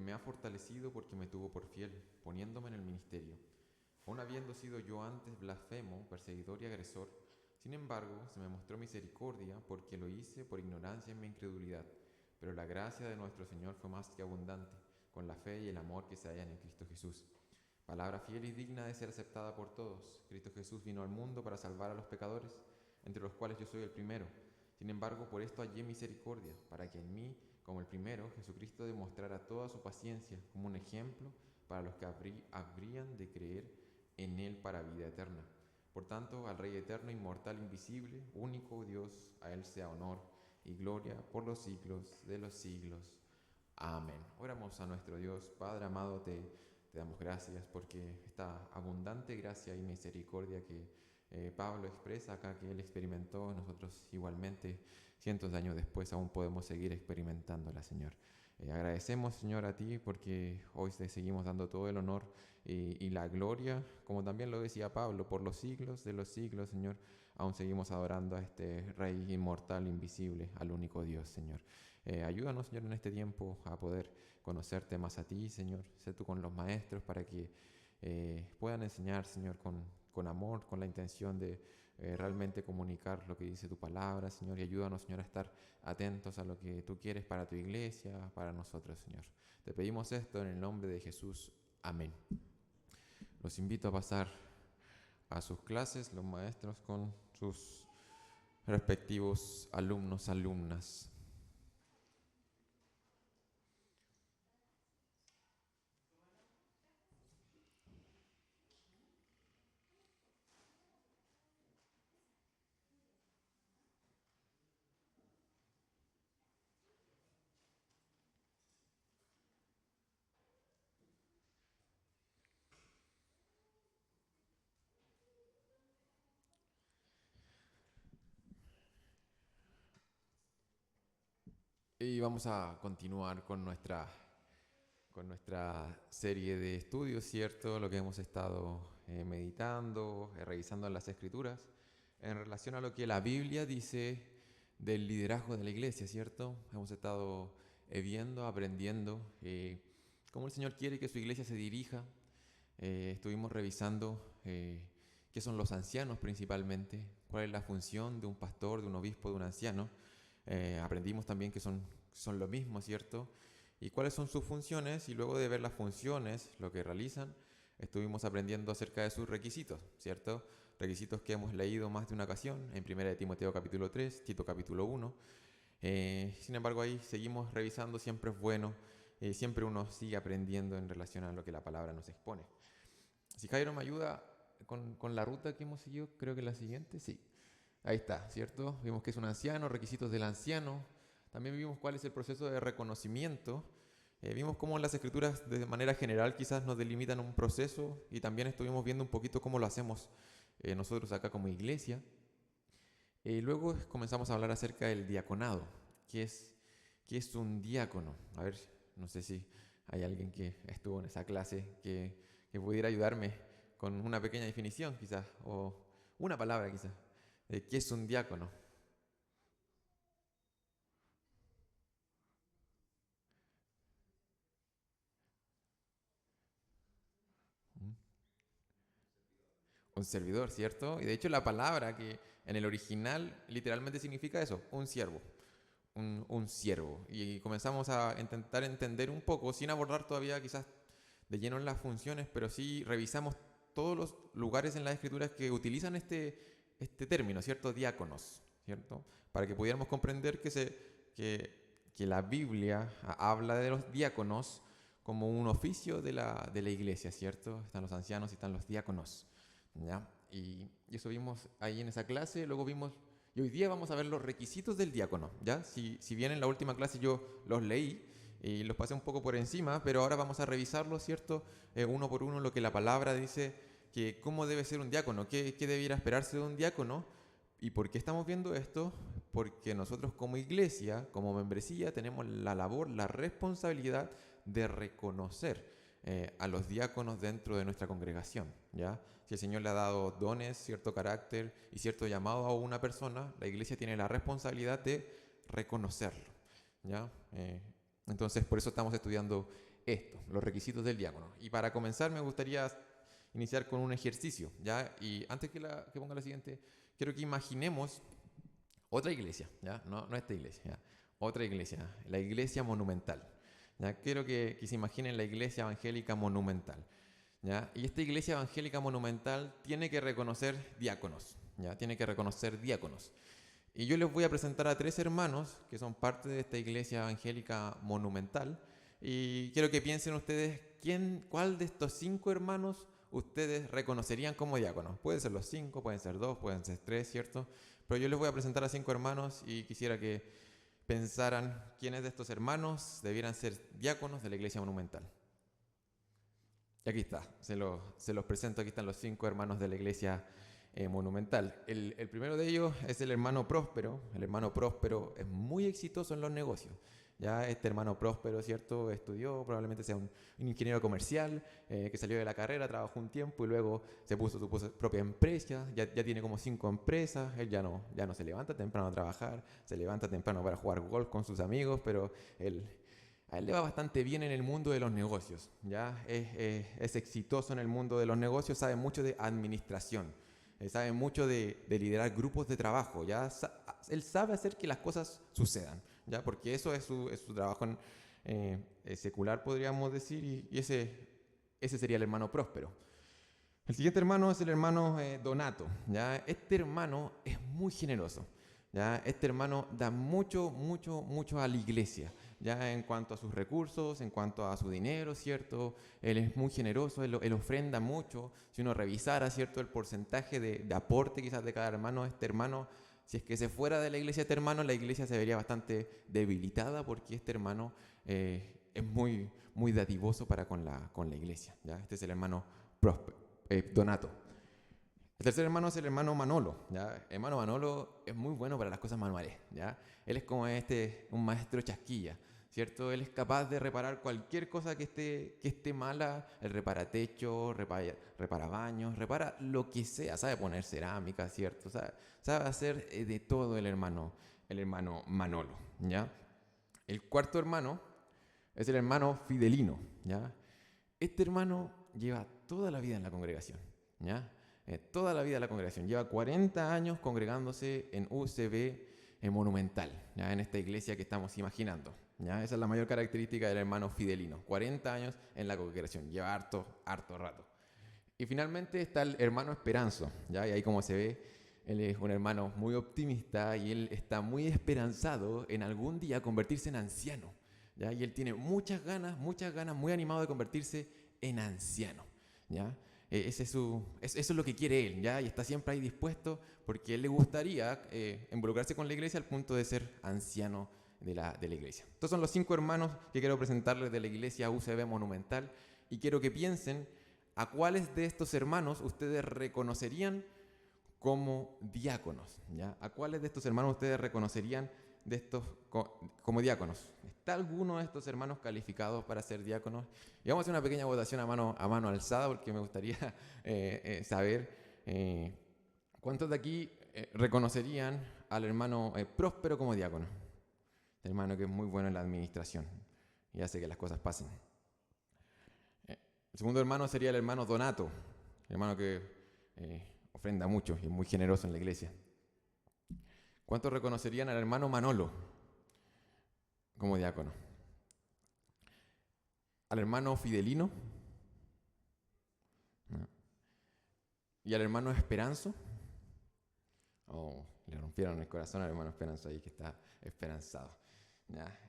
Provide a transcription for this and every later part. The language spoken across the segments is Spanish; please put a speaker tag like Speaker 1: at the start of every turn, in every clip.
Speaker 1: me ha fortalecido porque me tuvo por fiel, poniéndome en el ministerio. Aun habiendo sido yo antes blasfemo, perseguidor y agresor, sin embargo, se me mostró misericordia porque lo hice por ignorancia en mi incredulidad. Pero la gracia de nuestro Señor fue más que abundante, con la fe y el amor que se hallan en Cristo Jesús. Palabra fiel y digna de ser aceptada por todos. Cristo Jesús vino al mundo para salvar a los pecadores, entre los cuales yo soy el primero. Sin embargo, por esto hallé misericordia, para que en mí, como el primero, Jesucristo demostrara toda su paciencia como un ejemplo para los que habrían de creer en Él para vida eterna. Por tanto, al Rey eterno, inmortal, invisible, único Dios, a Él sea honor y gloria por los siglos de los siglos. Amén. Oramos a nuestro Dios. Padre amado, te damos gracias porque esta abundante gracia y misericordia que Pablo expresa acá, que él experimentó, nosotros igualmente, cientos de años después, aún podemos seguir experimentándola, Señor. Agradecemos, Señor, a ti porque hoy te seguimos dando todo el honor y la gloria, como también lo decía Pablo, por los siglos de los siglos, Señor. Aún seguimos adorando a este Rey inmortal, invisible, al único Dios, Señor. Ayúdanos, Señor, en este tiempo a poder conocerte más a ti, Señor. Sé tú con los maestros para que puedan enseñar, Señor, con amor, con la intención de realmente comunicar lo que dice tu palabra, Señor. Y ayúdanos, Señor, a estar atentos a lo que tú quieres para tu iglesia, para nosotros, Señor. Te pedimos esto en el nombre de Jesús. Amén. Los invito a pasar a sus clases, los maestros con sus respectivos alumnos, alumnas. Y vamos a continuar con nuestra serie de estudios, ¿cierto? Lo que hemos estado meditando, revisando en las Escrituras, en relación a lo que la Biblia dice del liderazgo de la iglesia, ¿cierto? Hemos estado viendo, aprendiendo cómo el Señor quiere que su iglesia se dirija. Estuvimos revisando qué son los ancianos principalmente, cuál es la función de un pastor, de un obispo, de un anciano. Aprendimos también que son lo mismo, ¿cierto? Y cuáles son sus funciones, y luego de ver las funciones, lo que realizan, estuvimos aprendiendo acerca de sus requisitos, ¿cierto? Requisitos que hemos leído más de una ocasión, en 1 de Timoteo capítulo 3, Tito capítulo 1. Sin embargo, ahí seguimos revisando, siempre es bueno, siempre uno sigue aprendiendo en relación a lo que la palabra nos expone. Si Jairo me ayuda con la ruta que hemos seguido, creo que la siguiente, sí. Ahí está, ¿cierto? Vimos que es un anciano, requisitos del anciano. También vimos cuál es el proceso de reconocimiento. Vimos cómo las escrituras de manera general quizás nos delimitan un proceso, y también estuvimos viendo un poquito cómo lo hacemos nosotros acá como iglesia. Luego comenzamos a hablar acerca del diaconado. ¿Qué es un diácono? A ver, no sé si hay alguien que estuvo en esa clase que pudiera ayudarme con una pequeña definición quizás, o una palabra quizás. ¿Qué es un diácono? Un servidor, ¿cierto? Y de hecho la palabra que en el original literalmente significa eso, un siervo. Un siervo. Y comenzamos a intentar entender un poco, sin abordar todavía quizás de lleno en las funciones, pero sí revisamos todos los lugares en las escrituras que utilizan este término, ¿cierto? Diáconos, ¿cierto? Para que pudiéramos comprender que la Biblia habla de los diáconos como un oficio de la iglesia, ¿cierto? Están los ancianos y están los diáconos, ¿ya? Y eso vimos ahí en esa clase. Luego vimos, y hoy día vamos a ver los requisitos del diácono, ¿ya? Si bien en la última clase yo los leí y los pasé un poco por encima, pero ahora vamos a revisarlos, ¿cierto? Uno por uno, lo que la palabra dice, que cómo debe ser un diácono, qué debiera esperarse de un diácono. ¿Y por qué estamos viendo esto? Porque nosotros como iglesia, como membresía, tenemos la labor, la responsabilidad de reconocer a los diáconos dentro de nuestra congregación, ¿ya? Si el Señor le ha dado dones, cierto carácter y cierto llamado a una persona, la iglesia tiene la responsabilidad de reconocerlo, ¿ya? Entonces, por eso estamos estudiando esto, los requisitos del diácono. Y para comenzar me gustaría iniciar con un ejercicio, ¿ya? Y antes que ponga la siguiente, quiero que imaginemos otra iglesia, ¿ya? No esta iglesia, ¿ya? Otra iglesia, la iglesia monumental, ¿ya? Quiero que se imaginen la iglesia evangélica monumental, ¿ya? Y esta iglesia evangélica monumental tiene que reconocer diáconos, ¿ya? Tiene que reconocer diáconos. Y yo les voy a presentar a 3 hermanos que son parte de esta iglesia evangélica monumental. Y quiero que piensen ustedes cuál de estos 5 hermanos ustedes reconocerían como diáconos. Pueden ser los 5, pueden ser 2, pueden ser 3, ¿cierto? Pero yo les voy a presentar a 5 hermanos y quisiera que pensaran quiénes de estos hermanos debieran ser diáconos de la iglesia monumental. Y aquí está, se los presento, aquí están los 5 hermanos de la iglesia monumental. El primero de ellos es el hermano Próspero. El hermano Próspero es muy exitoso en los negocios. Ya este hermano Próspero, ¿cierto? Estudió, probablemente sea un ingeniero comercial que salió de la carrera, trabajó un tiempo y luego se puso su propia empresa. Ya tiene como 5 empresas. Él ya no se levanta temprano a trabajar, se levanta temprano para jugar golf con sus amigos, pero a él le va bastante bien en el mundo de los negocios. ¿Ya? Es exitoso en el mundo de los negocios, sabe mucho de administración. Sabe mucho de liderar grupos de trabajo, ¿ya? Él sabe hacer que las cosas sucedan, ¿ya? Porque eso es su trabajo secular, podríamos decir, y ese sería el hermano Próspero. El siguiente hermano es el hermano Donato, ¿ya? Este hermano es muy generoso, ¿ya? Este hermano da mucho a la iglesia, ya en cuanto a sus recursos, en cuanto a su dinero, ¿cierto? Él es muy generoso, él ofrenda mucho. Si uno revisara, ¿cierto?, el porcentaje de aporte quizás de cada hermano, este hermano, si es que se fuera de la iglesia este hermano, la iglesia se vería bastante debilitada porque este hermano es muy dadivoso para con la iglesia, ¿ya? Este es el hermano Donato. El tercer hermano es el hermano Manolo, ¿ya? El hermano Manolo es muy bueno para las cosas manuales, ¿ya? Él es como un maestro chasquilla, ¿cierto? Él es capaz de reparar cualquier cosa que esté mala. Él repara techos, repara baños, repara lo que sea. Sabe poner cerámica, ¿cierto? Sabe hacer de todo el hermano Manolo, ¿ya? El cuarto hermano es el hermano Fidelino, ¿ya? Este hermano lleva toda la vida en la congregación, ¿ya? Toda la vida en la congregación. Lleva 40 años congregándose en UCB Monumental, ¿ya? En esta iglesia que estamos imaginando, ¿ya? Esa es la mayor característica del hermano Fidelino. 40 años en la congregación. Lleva harto rato. Y finalmente está el hermano Esperanzo, ¿ya? Y ahí como se ve, él es un hermano muy optimista y él está muy esperanzado en algún día convertirse en anciano, ¿ya? Y él tiene muchas ganas, muy animado de convertirse en anciano, ¿ya? Eso es lo que quiere él, ¿ya? Y está siempre ahí dispuesto porque él le gustaría involucrarse con la iglesia al punto de ser anciano de la iglesia. Estos son los 5 hermanos que quiero presentarles de la iglesia UCB Monumental y quiero que piensen a cuáles de estos hermanos ustedes reconocerían como diáconos, ¿ya? ¿A cuáles de estos hermanos ustedes reconocerían como diáconos? ¿Está alguno de estos hermanos calificados para ser diáconos? Y vamos a hacer una pequeña votación a mano alzada porque me gustaría saber cuántos de aquí reconocerían al hermano Próspero como diácono. El hermano que es muy bueno en la administración y hace que las cosas pasen. El segundo hermano sería el hermano Donato, el hermano que ofrenda mucho y es muy generoso en la iglesia. ¿Cuántos reconocerían al hermano Manolo como diácono? ¿Al hermano Fidelino? ¿No? ¿Y al hermano Esperanzo? Oh, le rompieron el corazón al hermano Esperanzo ahí que está esperanzado. ¿Ya?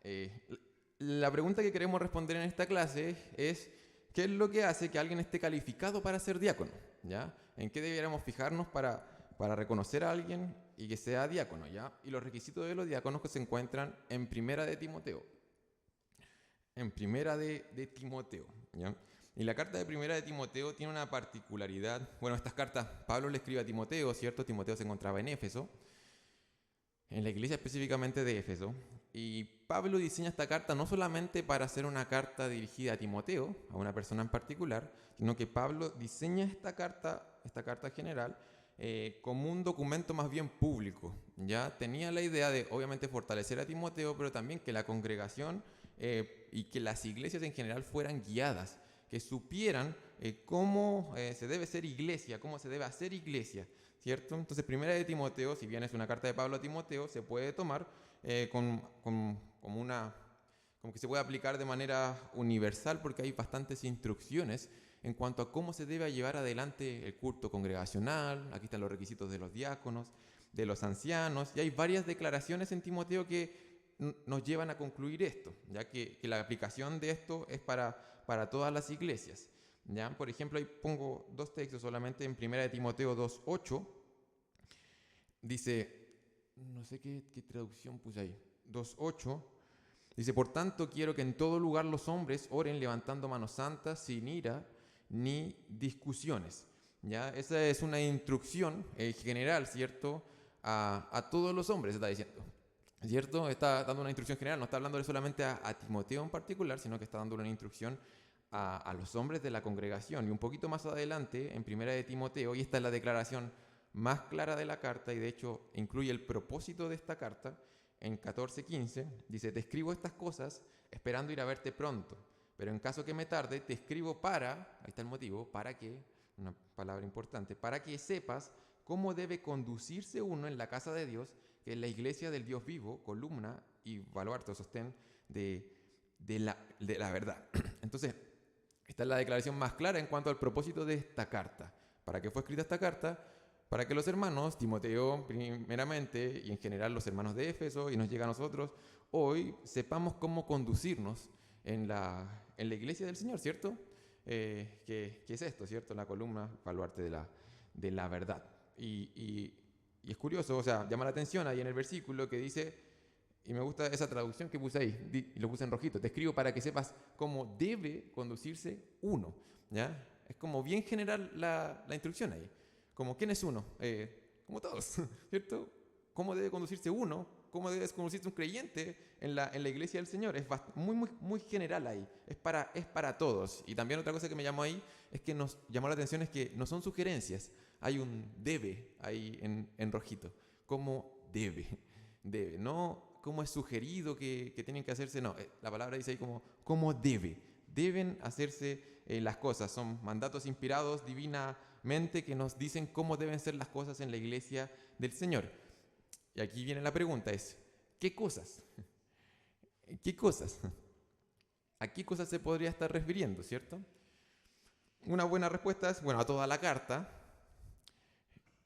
Speaker 1: La pregunta que queremos responder en esta clase es ¿qué es lo que hace que alguien esté calificado para ser diácono? ¿Ya? ¿En qué deberíamos fijarnos para reconocer a alguien y que sea diácono? ¿Ya? Y los requisitos de los diáconos que se encuentran en Primera de Timoteo. En Primera de Timoteo, ¿ya? Y la carta de Primera de Timoteo tiene una particularidad. Bueno, estas cartas Pablo le escribe a Timoteo, ¿cierto? Timoteo se encontraba en Éfeso, en la iglesia específicamente de Éfeso. Y Pablo diseña esta carta no solamente para hacer una carta dirigida a Timoteo, a una persona en particular, sino que Pablo diseña esta carta general, como un documento más bien público. Ya tenía la idea de, obviamente, fortalecer a Timoteo, pero también que la congregación y que las iglesias en general fueran guiadas, que supieran cómo se debe ser iglesia, cómo se debe hacer iglesia, ¿cierto? Entonces, primera de Timoteo, si bien es una carta de Pablo a Timoteo, se puede tomar como que se puede aplicar de manera universal porque hay bastantes instrucciones en cuanto a cómo se debe llevar adelante el culto congregacional. Aquí están los requisitos de los diáconos, de los ancianos, y hay varias declaraciones en Timoteo que nos llevan a concluir esto, ya que la aplicación de esto es para todas las iglesias. ¿Ya? Por ejemplo, ahí pongo dos textos solamente en 1 de Timoteo 2:8. Dice, no sé qué traducción puse ahí, 2:8. Dice, por tanto quiero que en todo lugar los hombres oren levantando manos santas, sin ira ni discusiones. ¿Ya? Esa es una instrucción general, ¿cierto? A todos los hombres está diciendo, ¿cierto? Está dando una instrucción general, no está hablando solamente a Timoteo en particular, sino que está dando una instrucción a los hombres de la congregación. Y un poquito más adelante, en 1 de Timoteo, y esta es la declaración más clara de la carta, y de hecho incluye el propósito de esta carta, en 14:15, dice, te escribo estas cosas esperando ir a verte pronto, pero en caso que me tarde, te escribo ahí está el motivo, para que, una palabra importante, para que sepas cómo debe conducirse uno en la casa de Dios, que es la iglesia del Dios vivo, columna y baluarte o sostén de la verdad. Entonces, esta es la declaración más clara en cuanto al propósito de esta carta. ¿Para qué fue escrita esta carta? Para que los hermanos, Timoteo primeramente, y en general los hermanos de Éfeso, y nos llega a nosotros, hoy sepamos cómo conducirnos en la iglesia del Señor, ¿cierto? ¿Qué es esto, cierto? La columna, baluarte de la verdad. Y es curioso, o sea, llama la atención ahí en el versículo que dice, y me gusta esa traducción que puse ahí, y lo puse en rojito, te escribo para que sepas cómo debe conducirse uno, ¿ya? Es como bien general la instrucción ahí. Como, ¿quién es uno? Como todos, ¿cierto? ¿Cómo debe conducirse uno? ¿Cómo debe conducirse un creyente en la iglesia del Señor? Es muy general ahí, es para todos. Y también otra cosa que me llamó ahí, es que nos llamó la atención, es que no son sugerencias, hay un debe ahí en rojito. ¿Cómo debe? Debe, no cómo es sugerido que tienen que hacerse, no, la palabra dice ahí como, ¿cómo debe? Deben hacerse las cosas, son mandatos inspirados divinamente que nos dicen cómo deben ser las cosas en la iglesia del Señor. Y aquí viene la pregunta, es, ¿qué cosas? ¿Qué cosas? ¿A qué cosas se podría estar refiriendo, cierto? Una buena respuesta es, bueno, a toda la carta.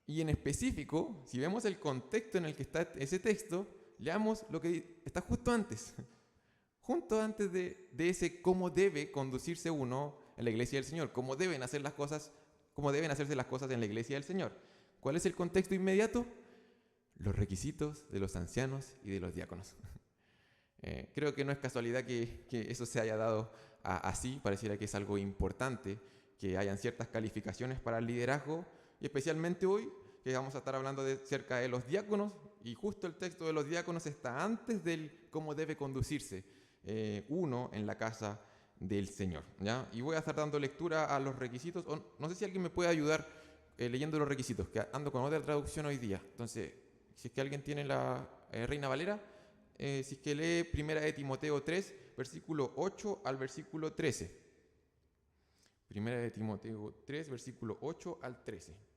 Speaker 1: Y en específico, si vemos el contexto en el que está ese texto, leamos lo que está justo antes. Justo antes de ese cómo debe conducirse uno en la iglesia del Señor, cómo deben hacerse las cosas en la iglesia del Señor. ¿Cuál es el contexto inmediato? Los requisitos de los ancianos y de los diáconos. Creo que no es casualidad que eso se haya dado así, pareciera que es algo importante, que hayan ciertas calificaciones para el liderazgo, y especialmente hoy, que vamos a estar hablando cerca de los diáconos, y justo el texto de los diáconos está antes del cómo debe conducirse uno en la casa del Señor, ¿ya? Y voy a estar dando lectura a los requisitos, no sé si alguien me puede ayudar leyendo los requisitos, que ando con otra traducción hoy día. Entonces, si es que alguien tiene la Reina Valera, si es que lee 1 de Timoteo 3, versículo 8 al versículo 13. 1 de Timoteo 3, versículo 8 al 13.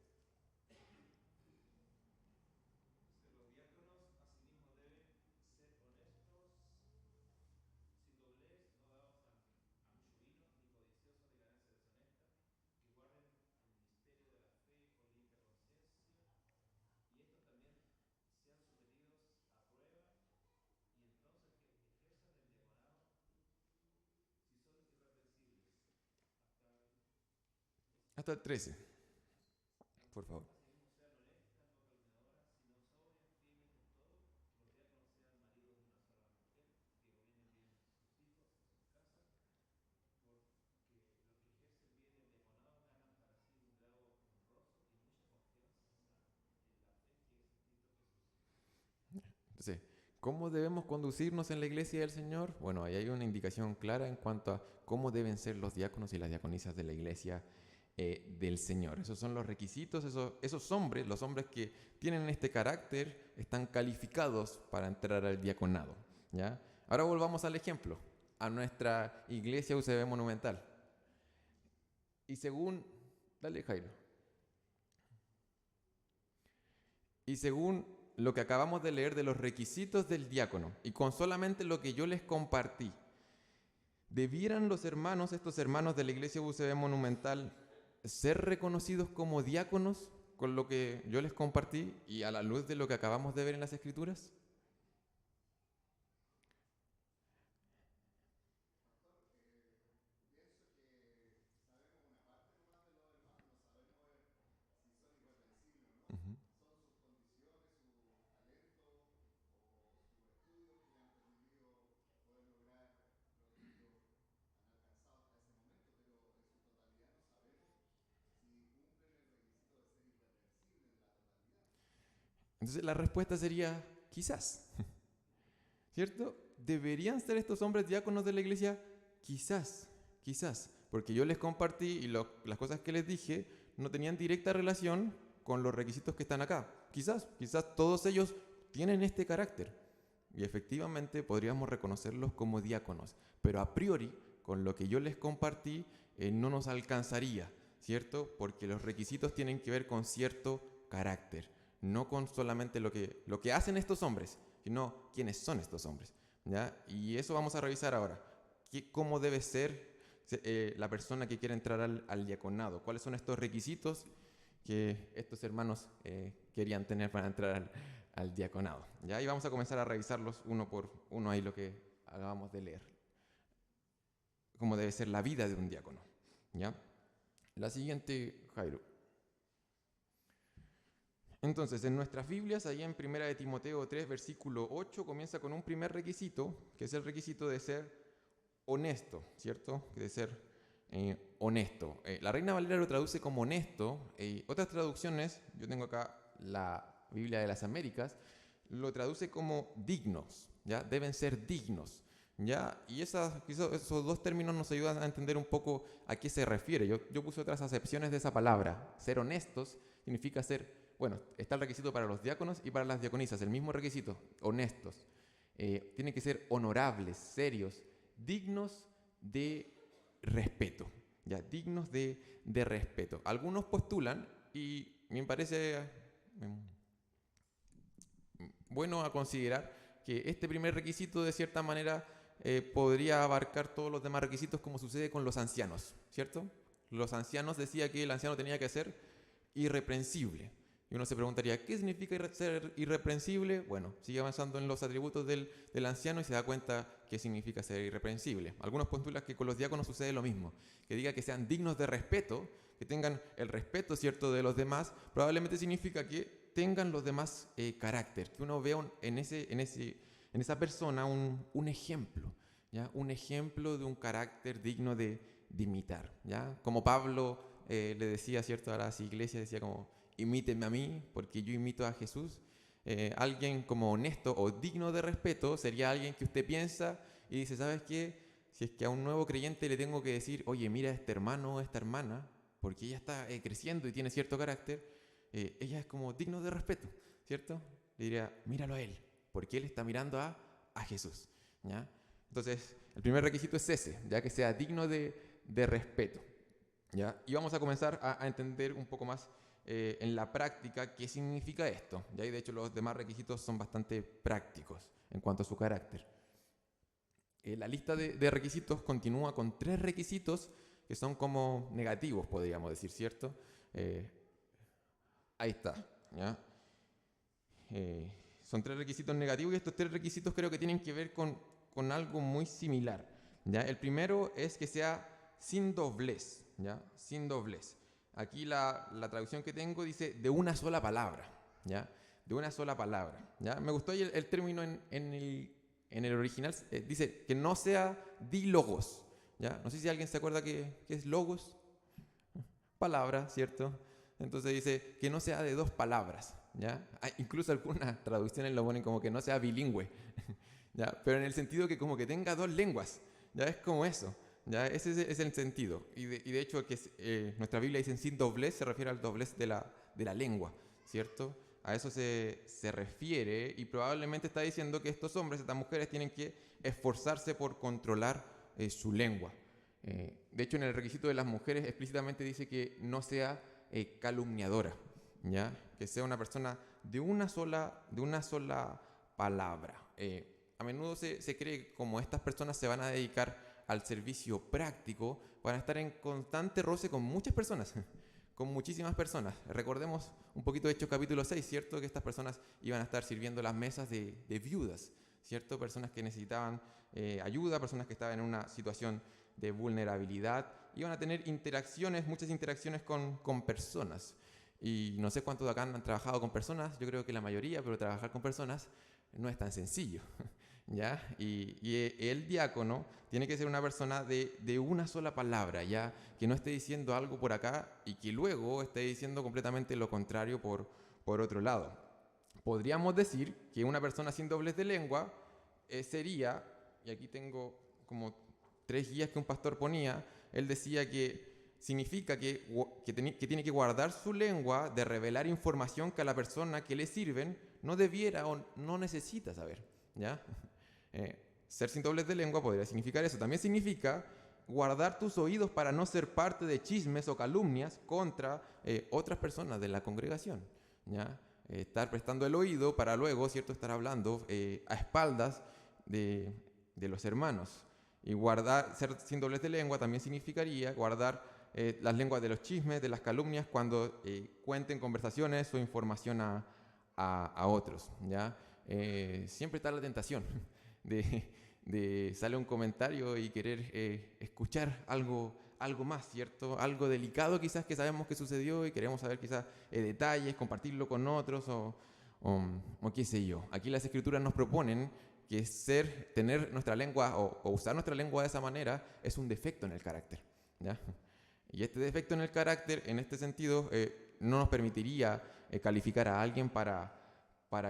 Speaker 1: Hasta el 13, por favor. Entonces, ¿cómo debemos conducirnos en la iglesia del Señor? Bueno, ahí hay una indicación clara en cuanto a cómo deben ser los diáconos y las diaconisas de la iglesia del Señor. Esos son los requisitos, esos hombres, los hombres que tienen este carácter, están calificados para entrar al diaconado, ¿ya? Ahora volvamos al ejemplo. a nuestra iglesia UCB Monumental. Y según, dale Jairo, y según lo que acabamos de leer de los requisitos del diácono, y con solamente lo que yo les compartí, ¿debieran los hermanos, estos hermanos de la iglesia UCB Monumental, ser reconocidos como diáconos con lo que yo les compartí y a la luz de lo que acabamos de ver en las Escrituras? Ujú. Entonces la respuesta sería quizás, ¿cierto? ¿Deberían ser estos hombres diáconos de la iglesia? Quizás, quizás, porque yo les compartí y las cosas que les dije no tenían directa relación con los requisitos que están acá. Quizás todos ellos tienen este carácter y efectivamente podríamos reconocerlos como diáconos, pero a priori, con lo que yo les compartí, no nos alcanzaría, ¿cierto? Porque los requisitos tienen que ver con cierto carácter, no con solamente lo que hacen estos hombres, sino quiénes son estos hombres, ¿ya? Y eso vamos a revisar ahora. ¿Cómo debe ser la persona que quiere entrar al diaconado? ¿Cuáles son estos requisitos que estos hermanos querían tener para entrar al diaconado? ¿Ya? Y vamos a comenzar a revisarlos uno por uno ahí lo que acabamos de leer. Cómo debe ser la vida de un diácono, ¿ya? La siguiente, Jairo. Entonces, en nuestras Biblias, ahí en 1 de Timoteo 3, versículo 8, comienza con un primer requisito, que es el requisito de ser honesto, ¿cierto? De ser honesto. La Reina Valera lo traduce como honesto. Otras traducciones, yo tengo acá la Biblia de las Américas, lo traduce como dignos, ¿ya? Deben ser dignos, ¿ya? Y esos dos términos nos ayudan a entender un poco a qué se refiere. Yo puse otras acepciones de esa palabra. Ser honestos significa ser... Bueno, está el requisito para los diáconos y para las diaconisas, el mismo requisito, honestos. Tienen que ser honorables, serios, dignos de respeto, ¿ya? Dignos de respeto. Algunos postulan, y me parece bueno a considerar, que este primer requisito de cierta manera podría abarcar todos los demás requisitos, como sucede con los ancianos, ¿cierto? Los ancianos, decía que el anciano tenía que ser irreprensible. Y uno se preguntaría, ¿qué significa ser irreprensible? Bueno, sigue avanzando en los atributos del anciano y se da cuenta qué significa ser irreprensible. Algunos postulan que con los diáconos sucede lo mismo, que diga que sean dignos de respeto, que tengan el respeto, ¿cierto?, de los demás, probablemente significa que tengan los demás carácter, que uno vea en esa persona un ejemplo, ¿ya? Un ejemplo de un carácter digno de imitar, ¿ya? Como Pablo le decía, ¿cierto?, a las iglesias, decía como... imítenme a mí, porque yo imito a Jesús. Alguien como honesto o digno de respeto sería alguien que usted piensa y dice, ¿sabes qué? Si es que a un nuevo creyente le tengo que decir, oye, mira a este hermano o esta hermana, porque ella está creciendo y tiene cierto carácter, ella es como digno de respeto, ¿cierto? Le diría, míralo a él, porque él está mirando a Jesús, ¿ya? Entonces, el primer requisito es ese, ya que sea digno de respeto, ¿ya? Y vamos a comenzar a entender un poco más en la práctica qué significa esto. Y de hecho los demás requisitos son bastante prácticos en cuanto a su carácter. La lista de requisitos continúa con 3 requisitos que son como negativos, podríamos decir, ¿cierto? Ahí está, ¿ya? Son 3 requisitos negativos y estos 3 requisitos creo que tienen que ver con algo muy similar, ¿ya? El primero es que sea sin doblez, ¿ya? Sin doblez. Aquí la traducción que tengo dice de una sola palabra, ¿ya? De una sola palabra, ¿ya? Me gustó ahí el término en el original, dice que no sea dílogos, ¿ya? No sé si alguien se acuerda qué es logos. Palabra, ¿cierto? Entonces dice que no sea de 2 palabras, ¿ya? Incluso algunas traducciones lo ponen como que no sea bilingüe, ¿ya? Pero en el sentido que como que tenga 2 lenguas, ¿ya? Es como eso. ¿Ya? Ese es el sentido. Y de hecho, que nuestra Biblia dice sin doblez, se refiere al doblez de la lengua, ¿cierto? a eso se refiere, y probablemente está diciendo que estos hombres, estas mujeres, tienen que esforzarse por controlar su lengua. De hecho, en el requisito de las mujeres explícitamente dice que no sea calumniadora, ¿ya? Que sea una persona de una sola palabra. A menudo se cree que como estas personas se van a dedicar al servicio práctico, van a estar en constante roce con muchas personas, con muchísimas personas. Recordemos un poquito de Hechos capítulo 6, ¿cierto? Que estas personas iban a estar sirviendo las mesas de viudas, ¿cierto? Personas que necesitaban ayuda, personas que estaban en una situación de vulnerabilidad, iban a tener muchas interacciones con personas. Y no sé cuántos de acá han trabajado con personas, yo creo que la mayoría, pero trabajar con personas no es tan sencillo, ¿ya? Y el diácono tiene que ser una persona de una sola palabra, ¿ya? Que no esté diciendo algo por acá y que luego esté diciendo completamente lo contrario por otro lado. Podríamos decir que una persona sin doblez de lengua sería, y aquí tengo como 3 guías que un pastor ponía, él decía que significa que tiene que guardar su lengua de revelar información que a la persona que le sirven no debiera o no necesita saber, ¿ya? Ser sin doblez de lengua podría significar eso. También significa guardar tus oídos para no ser parte de chismes o calumnias contra otras personas de la congregación, ¿ya? Estar prestando el oído para luego, ¿cierto?, estar hablando a espaldas de los hermanos. Y ser sin doblez de lengua también significaría guardar las lenguas de los chismes, de las calumnias, cuando cuenten conversaciones o información a otros, ¿ya? Siempre está la tentación de sale un comentario y querer escuchar algo más, ¿cierto? Algo delicado quizás que sabemos que sucedió y queremos saber quizás detalles, compartirlo con otros o qué sé yo. Aquí las escrituras nos proponen que tener nuestra lengua o usar nuestra lengua de esa manera es un defecto en el carácter, ¿ya? Y este defecto en el carácter, en este sentido, no nos permitiría calificar a alguien para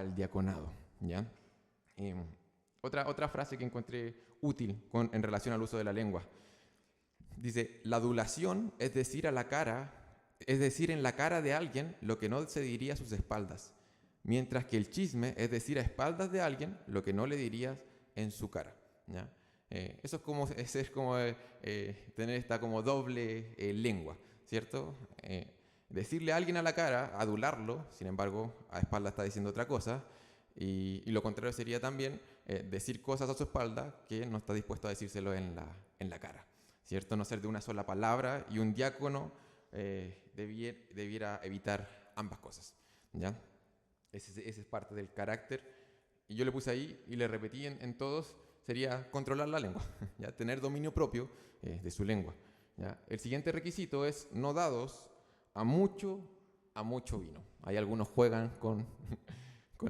Speaker 1: el diaconado, ¿ya? Otra frase que encontré útil en relación al uso de la lengua. Dice, la adulación es decir en la cara de alguien lo que no se diría a sus espaldas, mientras que el chisme es decir a espaldas de alguien lo que no le dirías en su cara, ¿ya? Eso es como tener esta como doble lengua, ¿cierto? Decirle a alguien a la cara, adularlo, sin embargo, a espaldas está diciendo otra cosa, y lo contrario sería también decir cosas a su espalda que no está dispuesto a decírselo en la cara, ¿cierto? No ser de una sola palabra, y un diácono debiera evitar ambas cosas, ¿ya? Ese es parte del carácter, y yo le puse ahí y le repetí en todos, sería controlar la lengua, ¿ya? Tener dominio propio de su lengua, ¿ya? El siguiente requisito es no dados a mucho vino. Hay algunos juegan con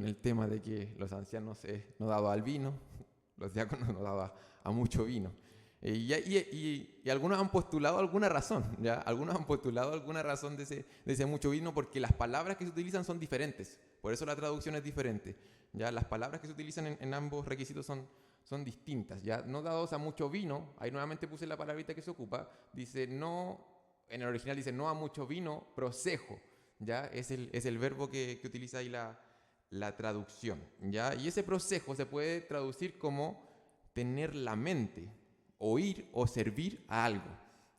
Speaker 1: el tema de que los ancianos no dados al vino, los diáconos no dados a mucho vino. Y algunos han postulado alguna razón, ¿ya? Algunos han postulado alguna razón de ese mucho vino, porque las palabras que se utilizan son diferentes. Por eso la traducción es diferente, ¿ya? Las palabras que se utilizan en ambos requisitos son distintas, ¿ya? No dados a mucho vino, ahí nuevamente puse la palabrita que se ocupa, dice no, en el original dice no a mucho vino, prosejo, ¿ya? Es el verbo que utiliza ahí la traducción, ¿ya? Y ese prosejo se puede traducir como tener la mente, oír o servir a algo,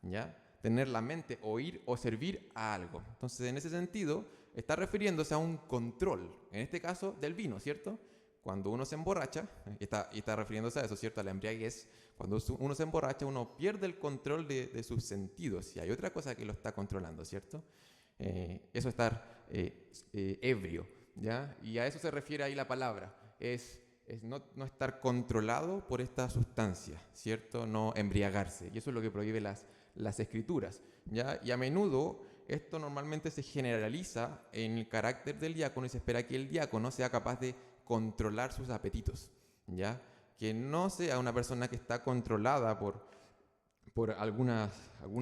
Speaker 1: ¿ya? Tener la mente, oír o servir a algo. Entonces, en ese sentido, está refiriéndose a un control, en este caso del vino, ¿cierto? Cuando uno se emborracha, y está refiriéndose a eso, ¿cierto? A la embriaguez. Cuando uno se emborracha, uno pierde el control de sus sentidos, y hay otra cosa que lo está controlando, ¿cierto? Eso es estar ebrio, ¿ya? Y a eso se refiere ahí la palabra, es no estar controlado por esta sustancia, ¿cierto? No embriagarse, y eso es lo que prohíbe las escrituras, ¿ya? Y a menudo esto normalmente se generaliza en el carácter del diácono, y se espera que el diácono sea capaz de controlar sus apetitos, ¿ya? Que no sea una persona que está controlada por alguna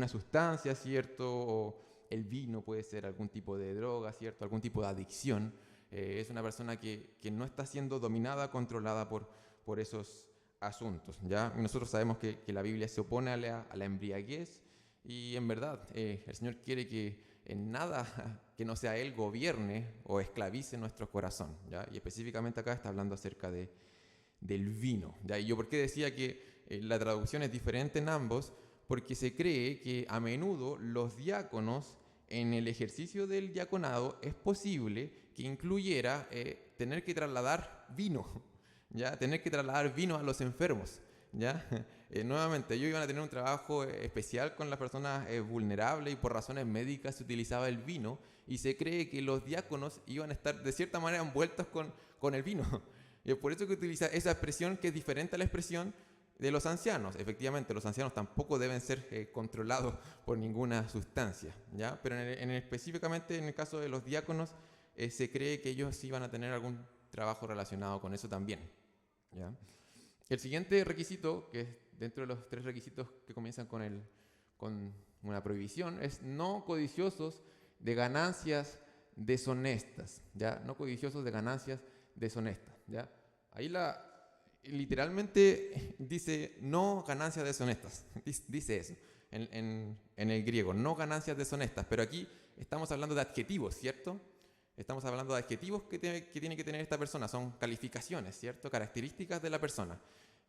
Speaker 1: sustancia, ¿cierto? O el vino puede ser algún tipo de droga, ¿cierto? Algún tipo de adicción. Es una persona que no está siendo dominada, controlada por esos asuntos, ¿ya? Y nosotros sabemos que la Biblia se opone a la embriaguez, y en verdad el Señor quiere que en nada que no sea Él gobierne o esclavice nuestro corazón, ¿ya? Y específicamente acá está hablando acerca del vino, ¿ya? Y yo por qué decía que la traducción es diferente en ambos, porque se cree que a menudo los diáconos en el ejercicio del diaconado es posible que incluyera tener que trasladar vino, ¿ya? Tener que trasladar vino a los enfermos, ¿ya? Nuevamente, ellos iban a tener un trabajo especial con las personas vulnerables y por razones médicas se utilizaba el vino y se cree que los diáconos iban a estar de cierta manera envueltos con el vino. Y es por eso que utiliza esa expresión que es diferente a la expresión de los ancianos. Efectivamente, los ancianos tampoco deben ser controlados por ninguna sustancia, ¿ya? Pero específicamente en el caso de los diáconos se cree que ellos iban a tener algún trabajo relacionado con eso también, ¿ya? El siguiente requisito, que es dentro de los 3 requisitos que comienzan con una prohibición, es no codiciosos de ganancias deshonestas, ¿ya? No codiciosos de ganancias deshonestas, ¿ya? Ahí literalmente dice no ganancias deshonestas, dice eso en el griego, no ganancias deshonestas, pero aquí estamos hablando de adjetivos, ¿cierto? Estamos hablando de adjetivos que tiene que tener esta persona, son calificaciones, ¿cierto? Características de la persona.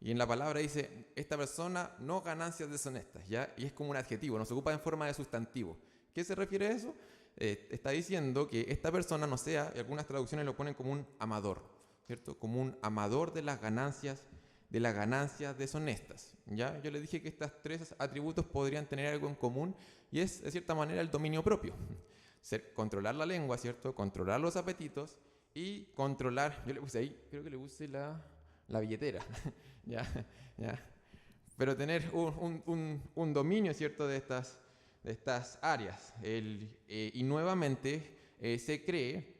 Speaker 1: Y en la palabra dice, esta persona no ganancias deshonestas, ¿ya? Y es como un adjetivo, no se ocupa en forma de sustantivo. ¿Qué se refiere a eso? Está diciendo que esta persona no sea, y algunas traducciones lo ponen como un amador, ¿cierto? Como un amador de las ganancias deshonestas, ¿ya? Yo le dije que estos 3 atributos podrían tener algo en común y es, de cierta manera, el dominio propio. Controlar la lengua, ¿cierto? Controlar los apetitos y controlar, yo le puse ahí, creo que le puse la billetera, ¿ya? Pero tener un dominio, ¿cierto? De estas áreas. Y nuevamente se cree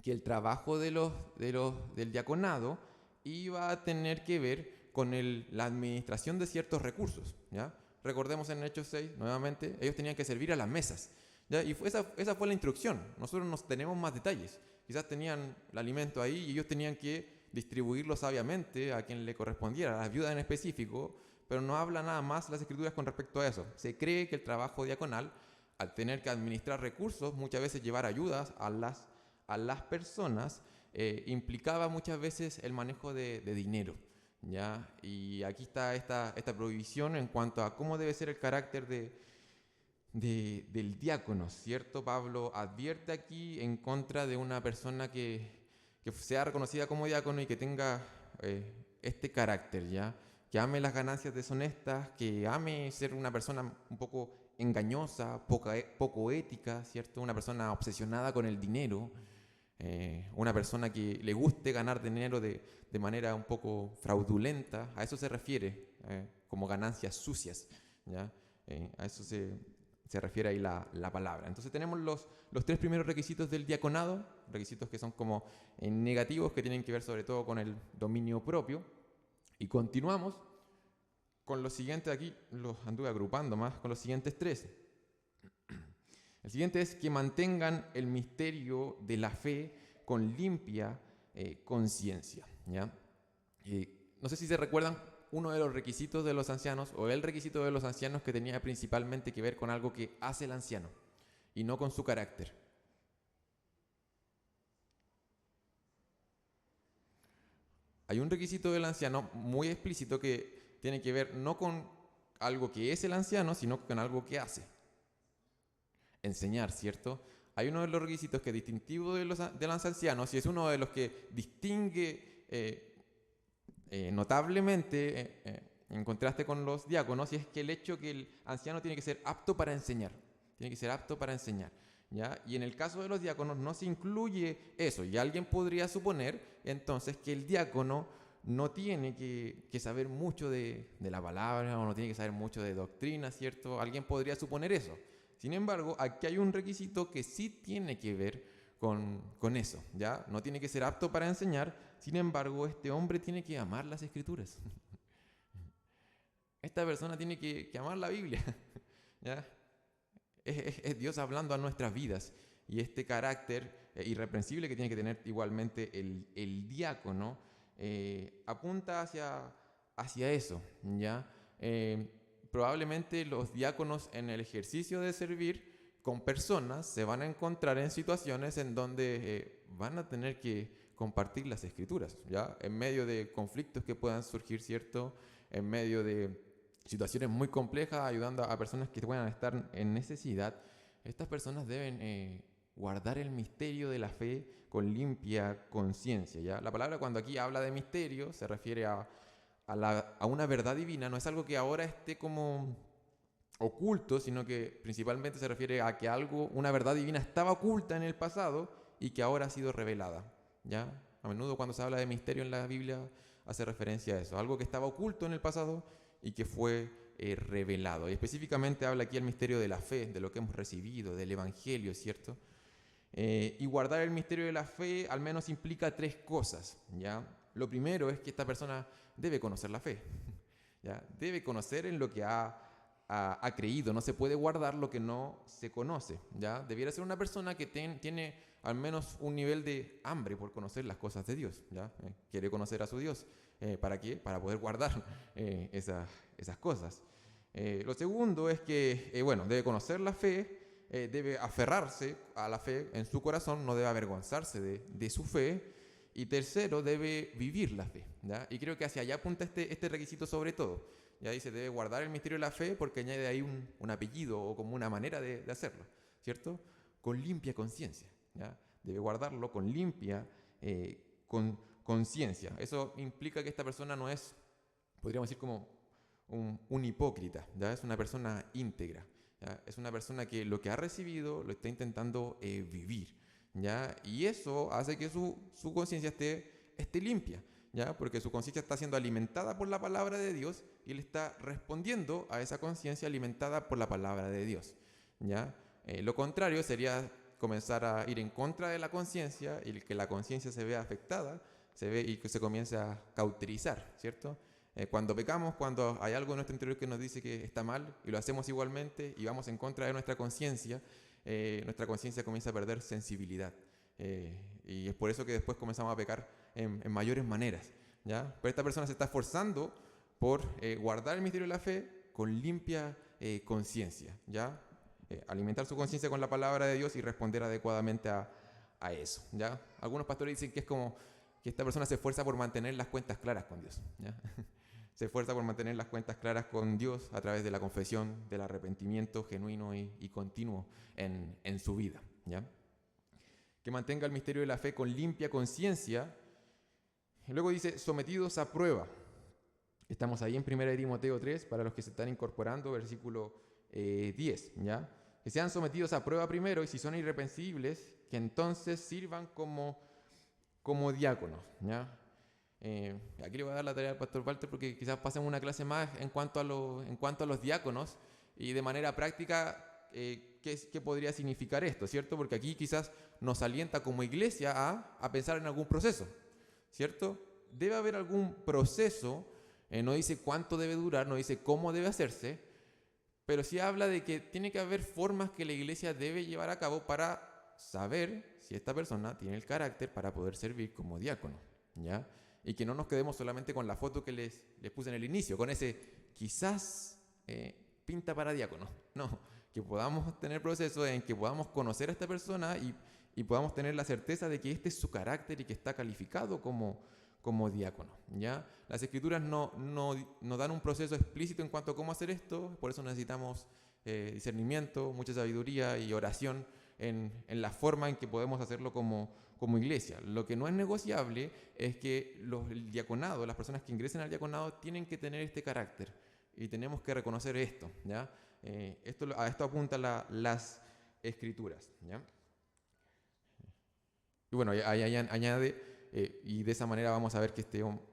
Speaker 1: que el trabajo del diaconado iba a tener que ver con la administración de ciertos recursos, ¿ya? Recordemos en Hechos 6, nuevamente, ellos tenían que servir a las mesas, ¿ya? Y esa fue la instrucción. Nosotros no tenemos más detalles. Quizás tenían el alimento ahí y ellos tenían que distribuirlo sabiamente a quien le correspondiera, a las viudas en específico, pero no habla nada más las Escrituras con respecto a eso. Se cree que el trabajo diaconal, al tener que administrar recursos, muchas veces llevar ayudas a las personas, implicaba muchas veces el manejo de dinero, ¿ya? Y aquí está esta prohibición en cuanto a cómo debe ser el carácter del diácono, ¿cierto? Pablo advierte aquí en contra de una persona que sea reconocida como diácono y que tenga este carácter, ¿ya? Que ame las ganancias deshonestas, que ame ser una persona un poco engañosa, poco ética, ¿cierto? Una persona obsesionada con el dinero, una persona que le guste ganar dinero de manera un poco fraudulenta. A eso se refiere como ganancias sucias, ¿ya? A eso se refiere ahí la palabra. Entonces tenemos los 3 primeros requisitos del diaconado, requisitos que son como negativos, que tienen que ver sobre todo con el dominio propio. Y continuamos con los siguientes, aquí los anduve agrupando más, con los siguientes 3. El siguiente es que mantengan el misterio de la fe con limpia conciencia, ¿ya? No sé si se recuerdan uno de los requisitos de los ancianos, o el requisito de los ancianos que tenía principalmente que ver con algo que hace el anciano y no con su carácter. Hay un requisito del anciano muy explícito que tiene que ver no con algo que es el anciano, sino con algo que hace. Enseñar, ¿cierto? Hay uno de los requisitos que es distintivo de los ancianos y es uno de los que distingue notablemente en contraste con los diáconos, y es que el hecho que el anciano tiene que ser apto para enseñar. Tiene que ser apto para enseñar, ¿ya? Y en el caso de los diáconos no se incluye eso. Y alguien podría suponer entonces que el diácono no tiene que saber mucho de la palabra o no tiene que saber mucho de doctrina, ¿cierto? Alguien podría suponer eso. Sin embargo, aquí hay un requisito que sí tiene que ver con eso, ¿ya? No tiene que ser apto para enseñar, sin embargo, este hombre tiene que amar las Escrituras. Esta persona tiene que amar la Biblia, ¿ya? Es Dios hablando a nuestras vidas, y este carácter irreprensible que tiene que tener igualmente el diácono apunta hacia eso, ¿ya? Probablemente los diáconos en el ejercicio de servir con personas se van a encontrar en situaciones en donde van a tener que compartir las escrituras, ¿ya? En medio de conflictos que puedan surgir, ¿cierto? En medio de situaciones muy complejas, ayudando a personas que puedan estar en necesidad. Estas personas deben guardar el misterio de la fe con limpia conciencia, ¿ya? La palabra cuando aquí habla de misterio se refiere a una verdad divina, no es algo que ahora esté como oculto, sino que principalmente se refiere a que una verdad divina estaba oculta en el pasado y que ahora ha sido revelada, ¿ya? A menudo cuando se habla de misterio en la Biblia hace referencia a eso, algo que estaba oculto en el pasado y que fue revelado. Y específicamente habla aquí el misterio de la fe, de lo que hemos recibido, del Evangelio, ¿cierto? Y guardar el misterio de la fe al menos implica 3 cosas, ¿ya? Lo primero es que esta persona debe conocer la fe, ¿ya? Debe conocer en lo que ha creído. No se puede guardar lo que no se conoce, ¿ya? Debiera ser una persona que tiene al menos un nivel de hambre por conocer las cosas de Dios, ¿ya? Quiere conocer a su Dios. ¿Para qué? Para poder guardar esas cosas. Lo segundo es que, debe conocer la fe, debe aferrarse a la fe en su corazón, no debe avergonzarse de su fe. Y tercero, debe vivir la fe, ¿ya? Y creo que hacia allá apunta este requisito sobre todo. Ya dice, debe guardar el misterio de la fe porque añade ahí un apellido o como una manera de hacerlo, ¿cierto? Con limpia conciencia, ¿ya? Debe guardarlo con limpia conciencia. Eso implica que esta persona no es, podríamos decir, como un hipócrita, ¿ya? Es una persona íntegra, ¿ya? Es una persona que lo que ha recibido lo está intentando vivir, ¿ya? Y eso hace que su conciencia esté limpia, ¿ya? Porque su conciencia está siendo alimentada por la palabra de Dios y él está respondiendo a esa conciencia alimentada por la palabra de Dios, ¿ya? Lo contrario sería comenzar a ir en contra de la conciencia y que la conciencia se vea afectada, y que se comience a cauterizar, ¿cierto? Cuando pecamos, cuando hay algo en nuestro interior que nos dice que está mal y lo hacemos igualmente y vamos en contra de nuestra conciencia comienza a perder sensibilidad. Y es por eso que después comenzamos a pecar en mayores maneras, ¿ya? Pero esta persona se está esforzando por guardar el misterio de la fe con limpia conciencia, ¿ya? Alimentar su conciencia con la palabra de Dios y responder adecuadamente a eso, ¿ya? Algunos pastores dicen que es como que esta persona se esfuerza por mantener las cuentas claras con Dios, ¿ya? Se esfuerza por mantener las cuentas claras con Dios a través de la confesión, del arrepentimiento genuino y continuo en su vida, ¿ya? Que mantenga el misterio de la fe con limpia conciencia. Luego dice, sometidos a prueba. Estamos ahí en 1 Timoteo 3, para los que se están incorporando, versículo 10, ¿ya? Que sean sometidos a prueba primero, y si son irreprensibles, que entonces sirvan como diáconos, ¿ya? Aquí le voy a dar la tarea al pastor Walter porque quizás pasemos una clase más en cuanto a los diáconos y de manera práctica qué podría significar esto, ¿cierto? Porque aquí quizás nos alienta como iglesia a pensar en algún proceso, ¿cierto? Debe haber algún proceso, no dice cuánto debe durar, no dice cómo debe hacerse, pero sí habla de que tiene que haber formas que la iglesia debe llevar a cabo para saber si esta persona tiene el carácter para poder servir como diácono, ¿ya? Y que no nos quedemos solamente con la foto que les puse en el inicio, con ese quizás pinta para diácono. No, que podamos tener procesos en que podamos conocer a esta persona y podamos tener la certeza de que este es su carácter y que está calificado como diácono, ¿ya? Las escrituras no dan un proceso explícito en cuanto a cómo hacer esto, por eso necesitamos discernimiento, mucha sabiduría y oración en la forma en que podemos hacerlo como iglesia. Lo que no es negociable es que el diaconado, las personas que ingresen al diaconado tienen que tener este carácter y tenemos que reconocer esto, ¿ya? A esto apuntan las escrituras, ¿ya? Y bueno, ahí añade, y de esa manera vamos a ver que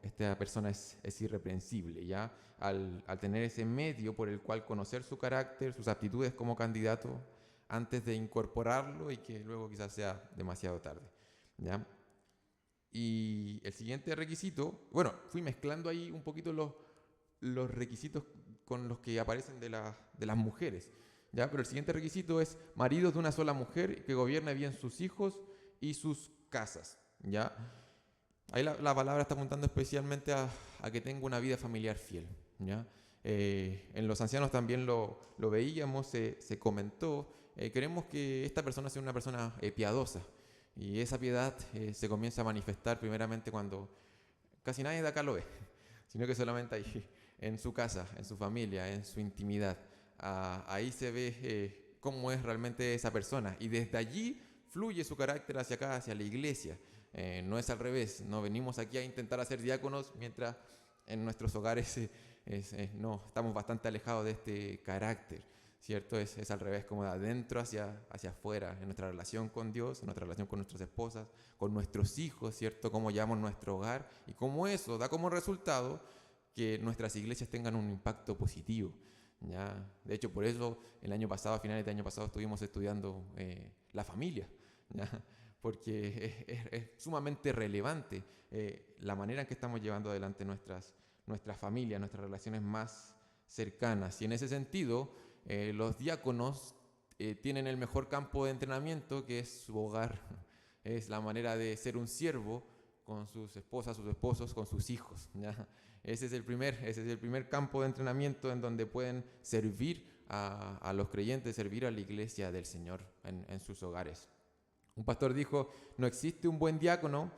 Speaker 1: esta persona es irreprensible, ¿ya? Al tener ese medio por el cual conocer su carácter, sus aptitudes como candidato, antes de incorporarlo y que luego quizás sea demasiado tarde, ¿ya? Y el siguiente requisito, bueno, fui mezclando ahí un poquito los requisitos con los que aparecen de las mujeres, ¿ya? Pero el siguiente requisito es maridos de una sola mujer que gobierne bien sus hijos y sus casas, ¿ya? Ahí la palabra está apuntando especialmente a que tenga una vida familiar fiel, ¿ya? En los ancianos también lo veíamos, se comentó queremos que esta persona sea una persona piadosa. Y esa piedad se comienza a manifestar primeramente cuando casi nadie de acá lo ve, sino que solamente ahí, en su casa, en su familia, en su intimidad. Ahí se ve cómo es realmente esa persona. Y desde allí fluye su carácter hacia acá, hacia la iglesia. No es al revés, no venimos aquí a intentar hacer diáconos mientras en nuestros hogares no, estamos bastante alejados de este carácter, ¿cierto? Es al revés, como de adentro hacia afuera, en nuestra relación con Dios, en nuestra relación con nuestras esposas, con nuestros hijos, ¿cierto? Cómo llevamos nuestro hogar y cómo eso da como resultado que nuestras iglesias tengan un impacto positivo, ¿ya? De hecho, por eso el año pasado, a finales del año pasado, estuvimos estudiando la familia, ¿ya? Porque es sumamente relevante la manera en que estamos llevando adelante nuestras familias, nuestras relaciones más cercanas. Y en ese sentido, los diáconos tienen el mejor campo de entrenamiento, que es su hogar. Es la manera de ser un siervo con sus esposas, sus esposos, con sus hijos, ¿ya? Ese es el primer campo de entrenamiento en donde pueden servir a los creyentes, servir a la iglesia del Señor en sus hogares. Un pastor dijo: no existe un buen diácono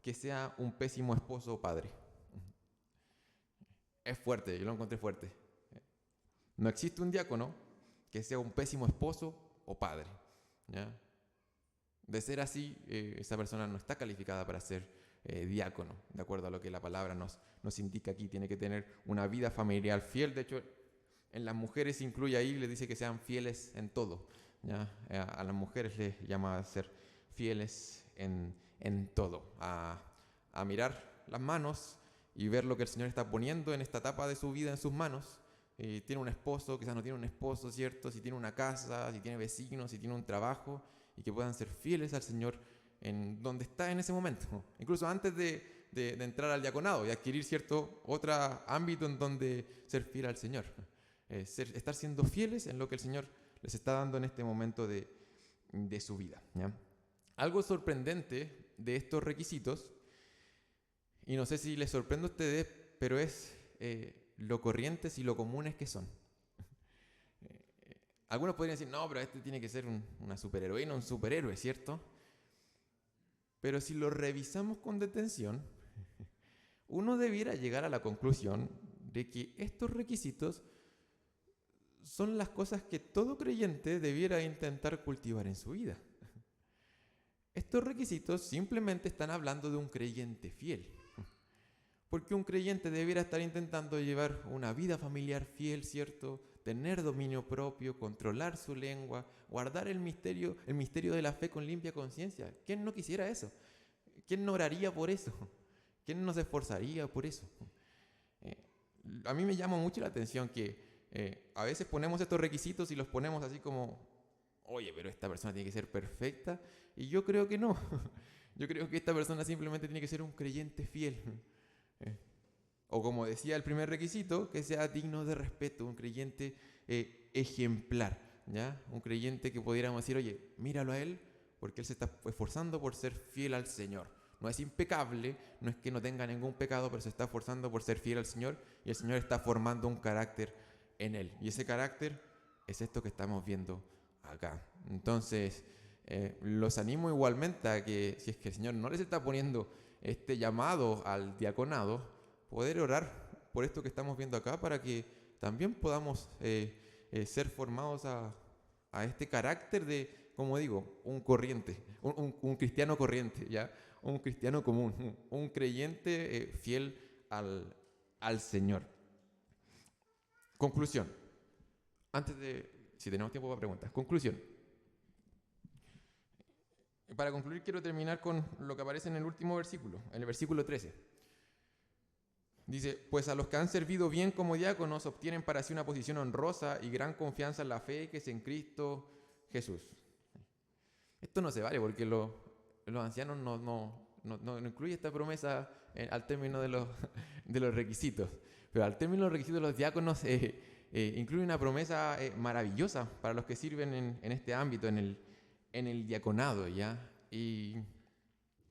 Speaker 1: que sea un pésimo esposo o padre. Es fuerte, yo lo encontré fuerte. No existe un diácono que sea un pésimo esposo o padre, ¿ya? De ser así, esa persona no está calificada para ser diácono, de acuerdo a lo que la palabra nos indica aquí. Tiene que tener una vida familiar fiel. De hecho, en las mujeres incluye ahí, les dice que sean fieles en todo, ¿ya? A las mujeres les llama a ser fieles en todo, a mirar las manos y ver lo que el Señor está poniendo en esta etapa de su vida en sus manos. Tiene un esposo, quizás no tiene un esposo, ¿cierto? Si tiene una casa, si tiene vecinos, si tiene un trabajo, y que puedan ser fieles al Señor en donde está en ese momento, incluso antes de entrar al diaconado y adquirir cierto otro ámbito en donde ser fiel al Señor. Estar siendo fieles en lo que el Señor les está dando en este momento de su vida, ¿ya? Algo sorprendente de estos requisitos, y no sé si les sorprende a ustedes, pero es lo corrientes y lo comunes que son. Algunos podrían decir: no, pero este tiene que ser una superheroína, un superhéroe, ¿cierto? Pero si lo revisamos con detención, uno debiera llegar a la conclusión de que estos requisitos son las cosas que todo creyente debiera intentar cultivar en su vida. Estos requisitos simplemente están hablando de un creyente fiel, porque un creyente debiera estar intentando llevar una vida familiar fiel, ¿cierto? Tener dominio propio, controlar su lengua, guardar el misterio de la fe con limpia conciencia. ¿Quién no quisiera eso? ¿Quién no oraría por eso? ¿Quién no se esforzaría por eso? A mí me llama mucho la atención que a veces ponemos estos requisitos y los ponemos así como: oye, pero esta persona tiene que ser perfecta. Y yo creo que no. Yo creo que esta persona simplemente tiene que ser un creyente fiel. O como decía el primer requisito, que sea digno de respeto, un creyente ejemplar, ¿ya? Un creyente que pudiéramos decir: oye, míralo a él, porque él se está esforzando por ser fiel al Señor. No es impecable, no es que no tenga ningún pecado, pero se está esforzando por ser fiel al Señor, y el Señor está formando un carácter en él. Y ese carácter es esto que estamos viendo acá. Entonces, los animo igualmente a que, si es que el Señor no les está poniendo este llamado al diaconado, poder orar por esto que estamos viendo acá, para que también podamos ser formados a este carácter de, como digo, un corriente, un cristiano corriente, ¿ya? Un cristiano común, un creyente fiel al Señor. Conclusión. Si tenemos tiempo para preguntas. Conclusión. Para concluir, quiero terminar con lo que aparece en el último versículo, en el versículo 13. Dice: pues a los que han servido bien como diáconos obtienen para sí una posición honrosa y gran confianza en la fe que es en Cristo Jesús. Esto no se vale, porque los ancianos no incluye esta promesa al término de los requisitos. Pero al término de los requisitos de los diáconos incluye una promesa maravillosa para los que sirven en este ámbito, en el diaconado, ¿ya? Y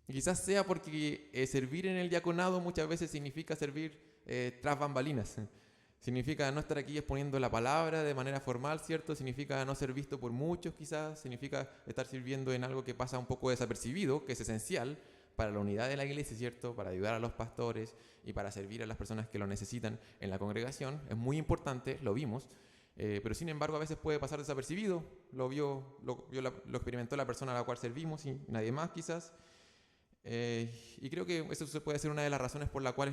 Speaker 1: quizás sea porque servir en el diaconado muchas veces significa servir tras bambalinas, Significa no estar aquí exponiendo la palabra de manera formal, ¿cierto? Significa no ser visto por muchos quizás, significa estar sirviendo en algo que pasa un poco desapercibido, que es esencial para la unidad de la iglesia, ¿cierto? Para ayudar a los pastores y para servir a las personas que lo necesitan en la congregación. Es muy importante, lo vimos, pero sin embargo a veces puede pasar desapercibido. Lo experimentó la persona a la cual servimos y nadie más quizás. Y creo que eso puede ser una de las razones por la cual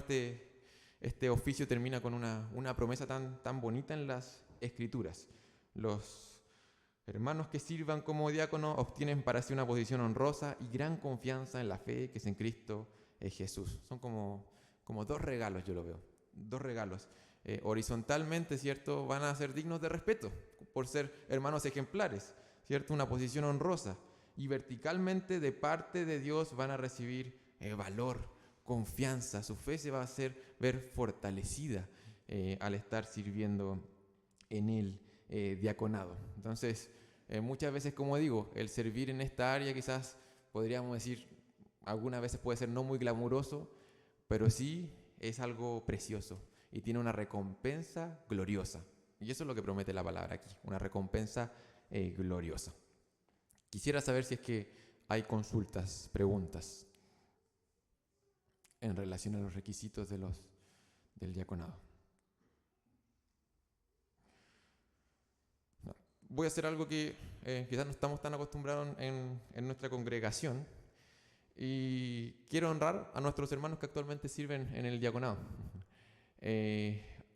Speaker 1: este oficio termina con una promesa tan bonita en las Escrituras. Los hermanos que sirvan como diáconos obtienen para sí una posición honrosa y gran confianza en la fe que es en Cristo Jesús. Son como dos regalos, yo lo veo. Dos regalos. Horizontalmente, ¿cierto? Van a ser dignos de respeto por ser hermanos ejemplares, ¿cierto? Una posición honrosa. Y verticalmente, de parte de Dios, van a recibir valor, confianza. Su fe se va a hacer ver fortalecida al estar sirviendo en el diaconado. Entonces, muchas veces, como digo, el servir en esta área quizás podríamos decir, algunas veces puede ser no muy glamuroso, pero sí es algo precioso y tiene una recompensa gloriosa. Y eso es lo que promete la palabra aquí, una recompensa gloriosa. Quisiera saber si es que hay consultas, preguntas en relación a los requisitos del diaconado. No. Voy a hacer algo que quizás no estamos tan acostumbrados en nuestra congregación y quiero honrar a nuestros hermanos que actualmente sirven en el diaconado.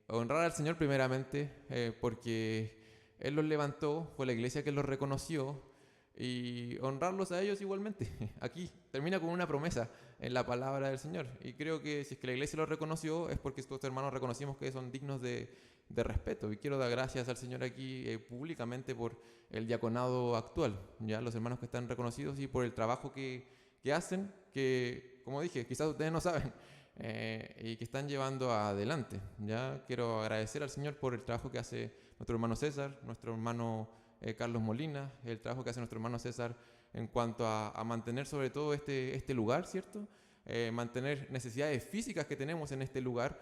Speaker 1: Honrar al Señor primeramente porque Él los levantó, fue la iglesia que los reconoció, y honrarlos a ellos igualmente. Aquí termina con una promesa en la palabra del Señor, y creo que si es que la iglesia los reconoció es porque estos hermanos reconocimos que son dignos de respeto, y quiero dar gracias al Señor aquí públicamente por el diaconado actual, ya los hermanos que están reconocidos y por el trabajo que hacen, que como dije, quizás ustedes no saben, y que están llevando adelante. Ya quiero agradecer al Señor por el trabajo que hace nuestro hermano César, nuestro hermano Carlos Molina, el trabajo que hace nuestro hermano César en cuanto a mantener sobre todo este lugar, ¿cierto? Mantener necesidades físicas que tenemos en este lugar,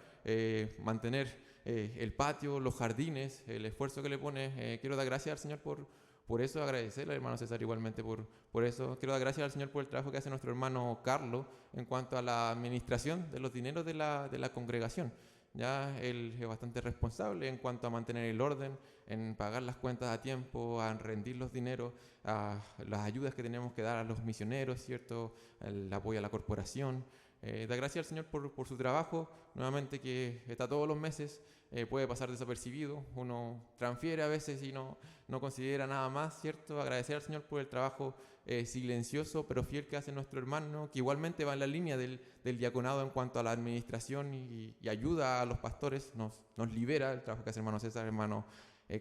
Speaker 1: mantener el patio, los jardines, el esfuerzo que le pone. Quiero dar gracias al Señor por eso, agradecerle al hermano César igualmente por eso. Quiero dar gracias al Señor por el trabajo que hace nuestro hermano Carlos en cuanto a la administración de los dineros de la congregación. Ya él es bastante responsable en cuanto a mantener el orden, en pagar las cuentas a tiempo, a rendir los dineros, a las ayudas que tenemos que dar a los misioneros, ¿cierto? El apoyo a la corporación. Da gracias al Señor por su trabajo, nuevamente que está todos los meses, puede pasar desapercibido, uno transfiere a veces y no considera nada más, ¿cierto? Agradecer al Señor por el trabajo silencioso pero fiel que hace nuestro hermano, que igualmente va en la línea del diaconado en cuanto a la administración y ayuda a los pastores, nos libera el trabajo que hace el hermano César, el hermano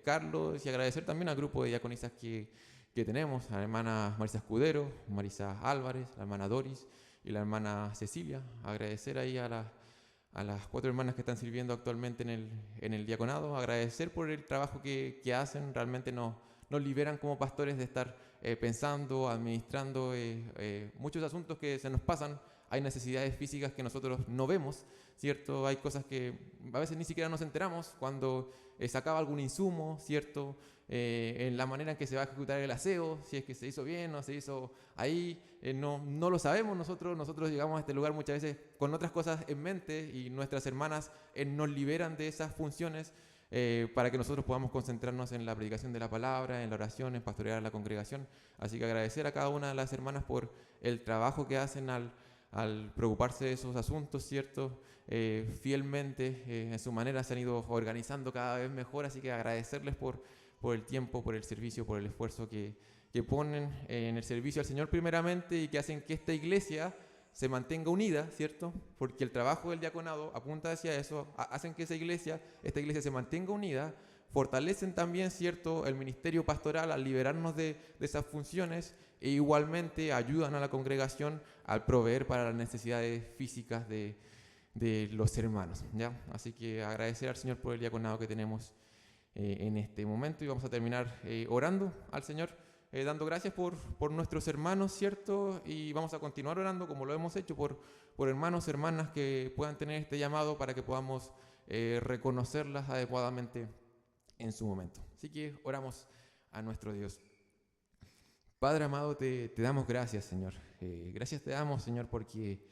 Speaker 1: Carlos, y agradecer también al grupo de diaconisas que tenemos, a la hermana Marisa Escudero, Marisa Álvarez, la hermana Doris y la hermana Cecilia. Agradecer ahí a las 4 hermanas que están sirviendo actualmente en el diaconado, agradecer por el trabajo que hacen, realmente nos liberan como pastores de estar pensando, administrando muchos asuntos que se nos pasan. Hay necesidades físicas que nosotros no vemos, ¿cierto? Hay cosas que a veces ni siquiera nos enteramos cuando se acaba algún insumo, ¿cierto? En la manera en que se va a ejecutar el aseo, si es que se hizo bien o se hizo ahí, no lo sabemos nosotros llegamos a este lugar muchas veces con otras cosas en mente y nuestras hermanas nos liberan de esas funciones para que nosotros podamos concentrarnos en la predicación de la palabra, en la oración, en pastorear a la congregación. Así que agradecer a cada una de las hermanas por el trabajo que hacen al preocuparse de esos asuntos, ¿cierto? Fielmente, en su manera se han ido organizando cada vez mejor, así que agradecerles por el tiempo, por el servicio, por el esfuerzo que ponen en el servicio al Señor primeramente y que hacen que esta iglesia se mantenga unida, ¿cierto? Porque el trabajo del diaconado apunta hacia eso, hacen que esta iglesia se mantenga unida, fortalecen también, ¿cierto?, el ministerio pastoral al liberarnos de esas funciones e igualmente ayudan a la congregación al proveer para las necesidades físicas de los hermanos, ¿ya? Así que agradecer al Señor por el diaconado que tenemos en este momento y vamos a terminar orando al Señor, dando gracias por nuestros hermanos, ¿cierto? Y vamos a continuar orando como lo hemos hecho por hermanos, hermanas que puedan tener este llamado para que podamos reconocerlas adecuadamente en su momento. Así que oramos a nuestro Dios. Padre amado, te damos gracias, Señor. Gracias te damos, Señor, porque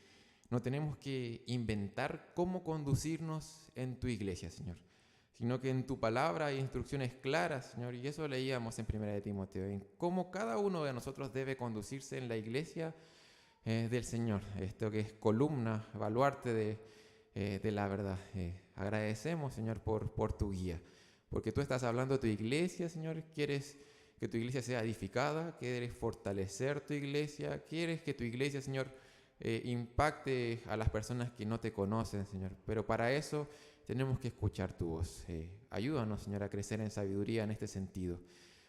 Speaker 1: no tenemos que inventar cómo conducirnos en tu iglesia, Señor, sino que en tu palabra hay instrucciones claras, Señor, y eso leíamos en 1 de Timoteo, en cómo cada uno de nosotros debe conducirse en la iglesia del Señor, esto que es columna, baluarte de la verdad. Agradecemos, Señor, por tu guía, porque tú estás hablando de tu iglesia, Señor, quieres que tu iglesia sea edificada, quieres fortalecer tu iglesia, quieres que tu iglesia, Señor, impacte a las personas que no te conocen, Señor, pero para eso tenemos que escuchar tu voz. Ayúdanos, Señor, a crecer en sabiduría en este sentido,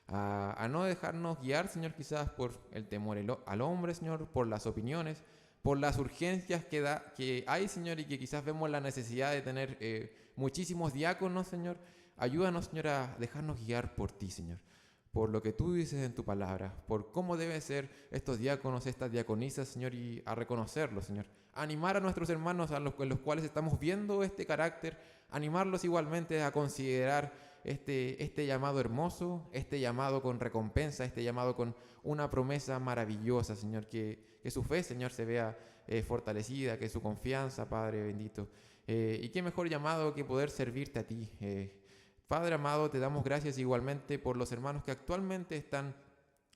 Speaker 1: a no dejarnos guiar, Señor, quizás por el temor al hombre, Señor, por las opiniones, por las urgencias que hay, Señor, y que quizás vemos la necesidad de tener muchísimos diáconos, Señor. Ayúdanos, Señor, a dejarnos guiar por ti, Señor, por lo que tú dices en tu palabra, por cómo deben ser estos diáconos, estas diaconisas, Señor, y a reconocerlos, Señor. Animar a nuestros hermanos en los cuales estamos viendo este carácter, animarlos igualmente a considerar este llamado hermoso, este llamado con recompensa, este llamado con una promesa maravillosa, Señor, que su fe, Señor, se vea fortalecida, que su confianza, Padre bendito. Y qué mejor llamado que poder servirte a ti. Padre amado, te damos gracias igualmente por los hermanos que actualmente están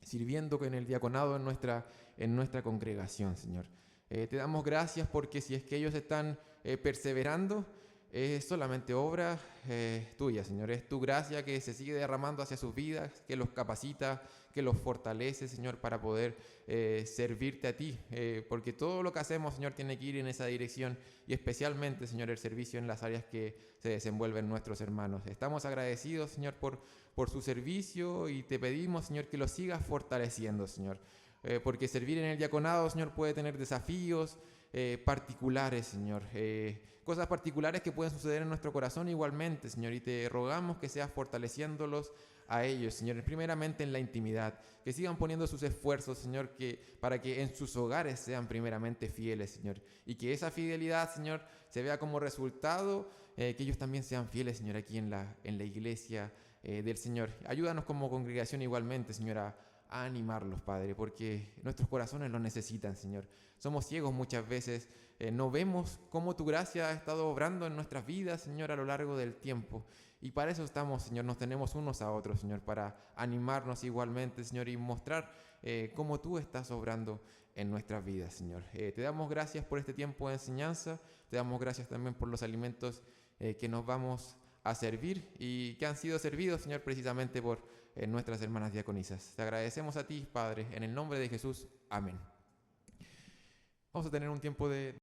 Speaker 1: sirviendo en el diaconado en nuestra congregación, Señor. Te damos gracias porque si es que ellos están perseverando, es solamente obra tuya, Señor. Es tu gracia que se sigue derramando hacia sus vidas, que los capacita, que los fortalece, Señor, para poder servirte a ti. Porque todo lo que hacemos, Señor, tiene que ir en esa dirección y especialmente, Señor, el servicio en las áreas que se desenvuelven nuestros hermanos. Estamos agradecidos, Señor, por su servicio y te pedimos, Señor, que lo sigas fortaleciendo, Señor. Porque servir en el diaconado, Señor, puede tener desafíos particulares, Señor. Cosas particulares que pueden suceder en nuestro corazón igualmente, Señor, y te rogamos que seas fortaleciéndolos a ellos, Señor, primeramente en la intimidad, que sigan poniendo sus esfuerzos, Señor, para que en sus hogares sean primeramente fieles, Señor, y que esa fidelidad, Señor, se vea como resultado, que ellos también sean fieles, Señor, aquí en la iglesia del Señor. Ayúdanos como congregación igualmente, Señor, a animarlos, Padre, porque nuestros corazones lo necesitan, Señor. Somos ciegos muchas veces, no vemos cómo tu gracia ha estado obrando en nuestras vidas, Señor, a lo largo del tiempo. Y para eso estamos, Señor, nos tenemos unos a otros, Señor, para animarnos igualmente, Señor, y mostrar cómo tú estás obrando en nuestras vidas, Señor. Te damos gracias por este tiempo de enseñanza, te damos gracias también por los alimentos que nos vamos a servir y que han sido servidos, Señor, precisamente por nuestras hermanas diaconisas. Te agradecemos a ti, Padre, en el nombre de Jesús. Amén. Vamos a tener un tiempo de